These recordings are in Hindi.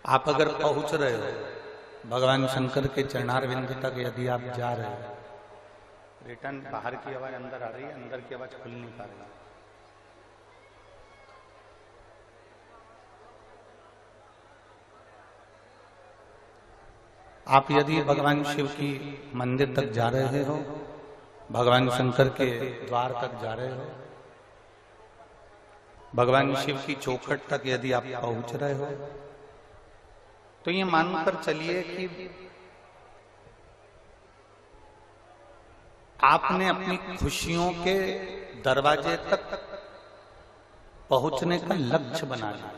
आप अगर पहुंच रहे हो भगवान शंकर के चरणारविंद तक, यदि आप जा रहे हो, रिटर्न बाहर की आवाज अंदर आ रही है, अंदर की आवाज खुल नहीं पा रही है। आप यदि भगवान शिव की मंदिर तक जा रहे हो, भगवान शंकर के द्वार तक जा रहे हो, भगवान शिव की चौखट तक यदि आप पहुंच रहे हो, तो ये मानकर चलिए कि आपने अपनी खुशियों के दरवाजे तक पहुंचने का लक्ष्य बना लिया।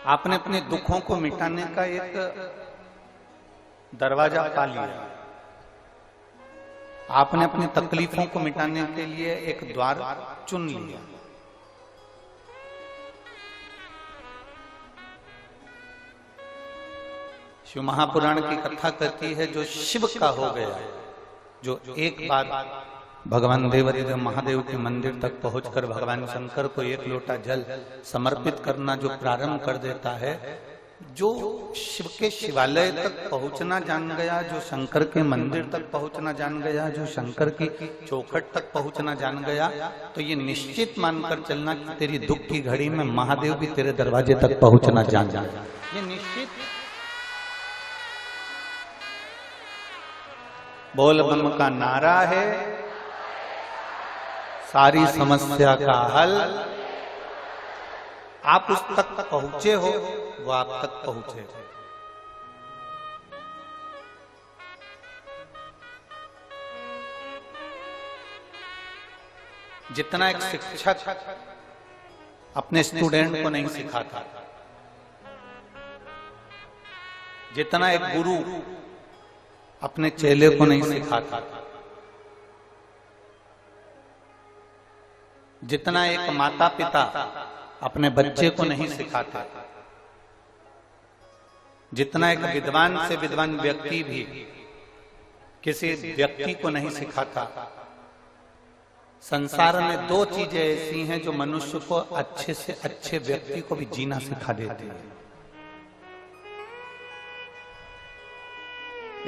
आपने अपने दुखों को मिटाने का एक दरवाजा पा लिया। आपने अपनी तकलीफों को मिटाने के लिए एक द्वार चुन लिया। शिव महापुराण की कथा कहती है, जो शिव का हो गया, जो एक बार भगवान देवादिदेव महादेव के मंदिर तक पहुंचकर भगवान शंकर को एक लोटा जल समर्पित करना जो प्रारंभ कर देता है, जो शिव के शिवालय तक पहुंचना जान गया, जो शंकर के मंदिर तक पहुंचना जान गया, जो शंकर की चौखट तक पहुंचना जान गया, तो ये निश्चित मानकर चलना कि तेरी दुख की घड़ी में महादेव भी तेरे दरवाजे तक पहुंचना जान जाए। ये निश्चित। बोल बम का नारा है, सारी समस्या का हल। आप उस तक पहुंचे हो, वो आप तक पहुंचे। जितना एक शिक्षक अपने स्टूडेंट को नहीं सिखाता, जितना एक गुरु अपने चेले को नहीं सिखाता, जितना एक माता पिता अपने बच्चे को नहीं सिखाता, जितना एक विद्वान से विद्वान व्यक्ति भी किसी व्यक्ति को नहीं सिखाता, संसार में दो चीजें ऐसी हैं जो मनुष्य को अच्छे से अच्छे व्यक्ति को भी जीना सिखा देती है।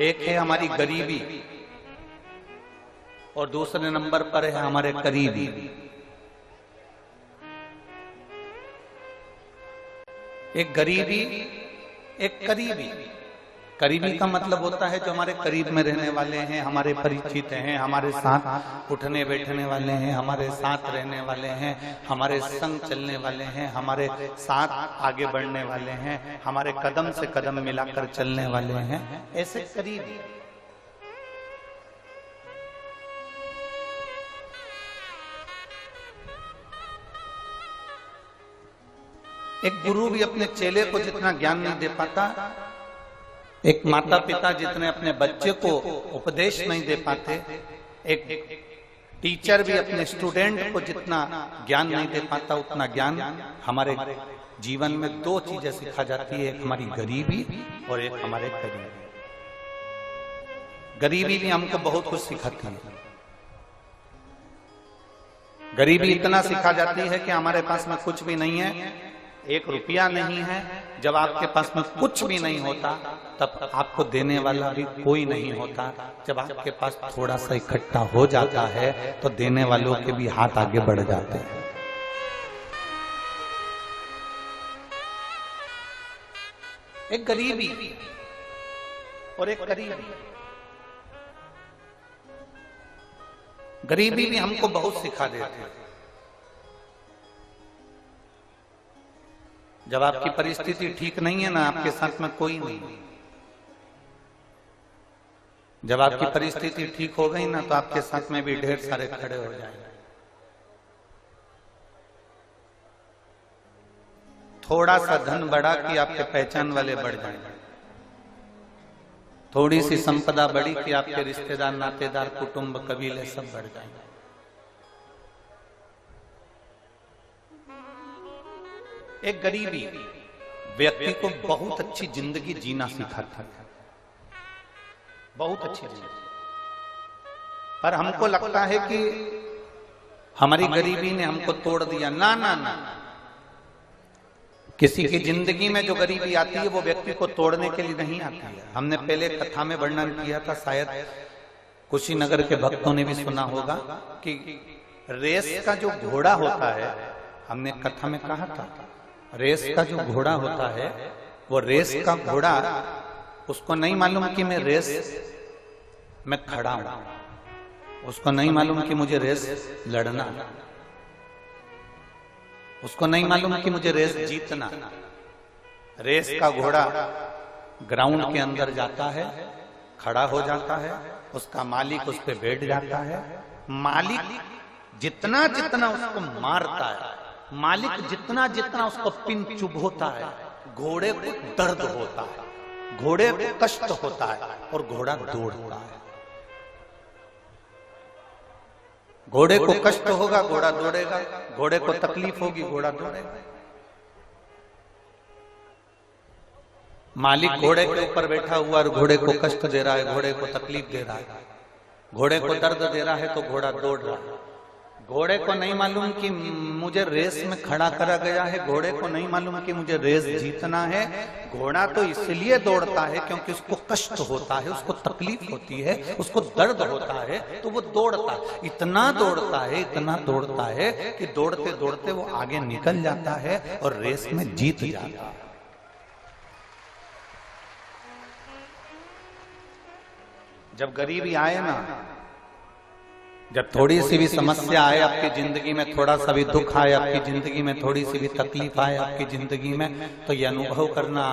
एक है हमारी गरीबी और दूसरे नंबर पर है हमारे करीबी। एक गरीबी, एक करीबी। करीबी का मतलब होता है जो हमारे करीब में रहने वाले हैं, हमारे परिचित हैं, हमारे साथ उठने बैठने वाले हैं, हमारे साथ रहने वाले हैं, हमारे संग चलने वाले हैं, हमारे साथ आगे बढ़ने वाले हैं, हमारे कदम से कदम मिलाकर चलने वाले हैं, ऐसे करीबी। एक गुरु भी अपने चेले को जितना ज्ञान नहीं दे पाता, एक माता पिता जितने अपने बच्चे को उपदेश नहीं दे पाते, एक टीचर भी अपने स्टूडेंट को जितना ज्ञान नहीं दे पाता, उतना ज्ञान हमारे जीवन में दो चीजें सिखा जाती है, एक हमारी गरीबी और एक हमारे करीबी। गरीबी भी हमको बहुत कुछ सिखाती है। गरीबी इतना सिखा जाती है कि हमारे पास में कुछ भी नहीं है, एक रुपया नहीं है। जब आपके पास में कुछ भी नहीं होता, तब आपको देने वाला भी कोई नहीं होता। जब आपके पास थोड़ा सा इकट्ठा हो जाता है, तो देने वालों के भी हाथ आगे बढ़ जाते हैं। एक गरीबी और एक करीबी। गरीबी भी हमको बहुत सिखा देती है। जब आपकी परिस्थिति ठीक नहीं है ना, आपके साथ में कोई नहीं। जब आपकी परिस्थिति ठीक हो गई ना, तो आपके साथ में भी ढेर सारे खड़े हो जाएंगे। थोड़ा सा धन बढ़ा कि आपके पहचान वाले बढ़ जाएंगे। थोड़ी सी संपदा बढ़ी कि आपके रिश्तेदार, नातेदार, कुटुंब, कबीले सब बढ़ जाएंगे। एक गरीबी व्यक्ति को बहुत अच्छी जिंदगी जीना सिखाता है, बहुत अच्छी जिंदगी। पर हमको लगता है कि हमारी गरीबी ने हमको तोड़ दिया। ना ना ना, किसी की जिंदगी में जो गरीबी आती है वो व्यक्ति को तोड़ने के लिए नहीं आती है। हमने पहले कथा में वर्णन किया था, शायद कुशीनगर के भक्तों ने भी सुना होगा कि रेस का जो घोड़ा होता है, हमने कथा में कहा था, रेस का जो घोड़ा होता है वो रेस का घोड़ा उसको नहीं मालूम कि मैं रेस में खड़ा हूं, उसको नहीं मालूम कि मुझे रेस लड़ना, उसको नहीं मालूम कि मुझे रेस जीतना। रेस का घोड़ा ग्राउंड के अंदर जाता है, खड़ा हो जाता है, उसका मालिक उस पे बैठ जाता है। मालिक जितना जितना उसको मारता है, मालिक जितना जितना उसको पिन चुभोता है, घोड़े को दर्द होता है, घोड़े को कष्ट होता है और घोड़ा दौड़ता है। घोड़े को कष्ट होगा, घोड़ा दौड़ेगा, घोड़े को तकलीफ होगी, घोड़ा दौड़ेगा। मालिक घोड़े के ऊपर बैठा हुआ और घोड़े को कष्ट दे रहा है, घोड़े को तकलीफ दे रहा है, घोड़े को दर्द दे रहा है, तो घोड़ा दौड़ रहा है। घोड़े को नहीं मालूम कि मुझे रेस में खड़ा करा गया है, घोड़े को नहीं मालूम कि मुझे रेस जीतना है। घोड़ा तो इसलिए दौड़ता है क्योंकि उसको कष्ट होता है, उसको तकलीफ होती है, उसको दर्द होता है, तो वो दौड़ता है। इतना दौड़ता है, इतना दौड़ता है कि दौड़ते दौड़ते वो आगे निकल जाता है और रेस में जीत जाता है। जब गरीबी आए ना, जब थोड़ी सी भी समस्या आए आपकी जिंदगी में, थोड़ा सा भी दुख आए आपकी जिंदगी में, थोड़ी सी भी तकलीफ आए आपकी जिंदगी में, तो ये अनुभव करना,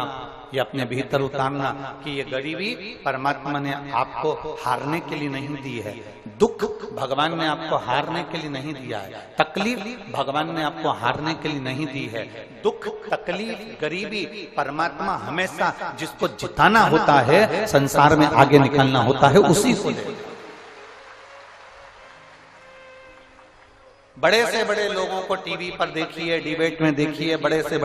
ये अपने भीतर उतारना कि ये गरीबी परमात्मा ने आपको हारने के लिए नहीं दी है, दुख भगवान ने आपको हारने के लिए नहीं दिया है, तकलीफ भगवान ने आपको हारने के लिए नहीं दी है। दुख, तकलीफ, गरीबी परमात्मा हमेशा जिसको जिताना होता है, संसार में आगे निकलना होता है, उसी को दे। बड़े से बड़े लोगों को टीवी पर देखिए, डिबेट में देखिए, बड़े से